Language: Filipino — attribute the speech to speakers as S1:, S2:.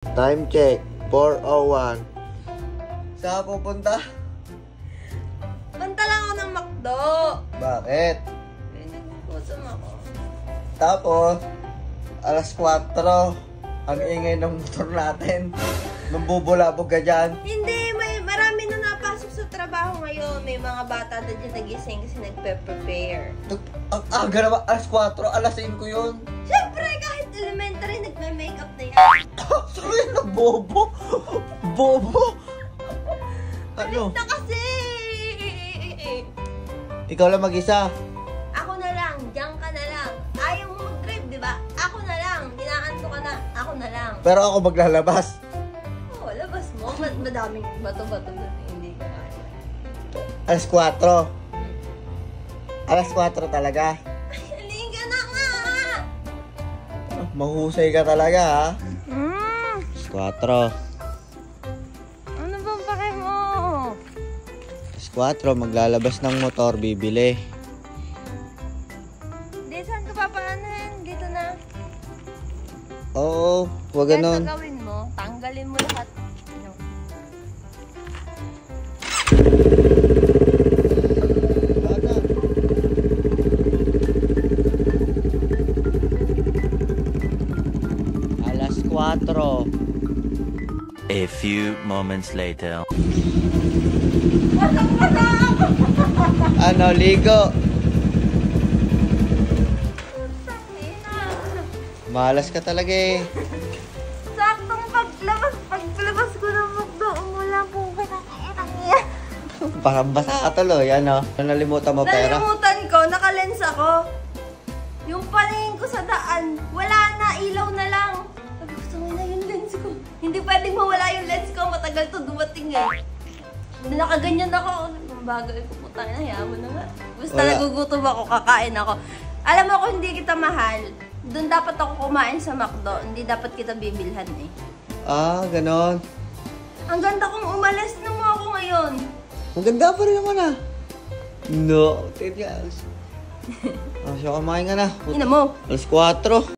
S1: Time check, 4:01. Saan pupunta?
S2: Punta lang ako ng McDo.
S1: Bakit?
S2: Eh, nagkukusam ako.
S1: Tapos, alas 4, ang ingay ng motor natin. Nambubulabog ka dyan.
S2: Hindi, marami na napasok sa trabaho ngayon. May mga bata na dyan nagising kasi nagpe-prepare.
S1: Ang aga naman, alas 4, alas 5 yun.
S2: Siyempre, kahit elementary, nagme-makeup na yan.
S1: Sorry na, bobo. Bobo. Ano?
S2: Na kasi!
S1: Ikaw lang mag-isa.
S2: Ako na lang, diyan ka na lang. Ayaw mo mag-trip, di ba? Ako na lang, kinaanto ka na, ako na lang.
S1: Pero ako maglalabas.
S2: Oo, labas mo. Madaming bato-bato na hindi ka kaya.
S1: Alas 4. Alas 4 talaga.
S2: Halika na nga!
S1: Mahusay ka talaga, ha? Alas 4.
S2: Ano bang pake mo?
S1: Alas 4, maglalabas ng motor, bibili.
S2: Hindi, saan ka papaanahin? Dito na.
S1: Oo, wag ganon.
S2: Yan gagawin mo, tanggalin mo lahat. No.
S1: Alas 4.
S3: A few moments later.
S1: Ano, ligo? Malas ka talaga eh.
S2: Saktong paglabas ko ng McDo, umula po ka ng irang yan.
S1: Parang basa ka tuloy, ano? Nalimutan mo pera?
S2: Nalimutan ko, nakalens ako. Yung paningin ko sa daan, wala na, ilaw na lang. Sabi ko, saan na yung lens ko? Hindi pwedeng mawala yung lens ko, matagal to dumating eh. Nakaganyan ako. Ang bagay ko, putang ina, hayaan mo na nga. Basta
S1: Wala.
S2: nagugutom ako, kakain ako. Alam mo kung hindi kita mahal, doon dapat ako kumain sa McDo. Hindi dapat kita bibilhan eh.
S1: Ah, ganon.
S2: Ang ganda kong umalis na mo ako ngayon.
S1: Ang ganda pa rin naman ah. No, tigas. Ah, siya kumain ka na.
S2: Ina mo.
S1: Alas 4.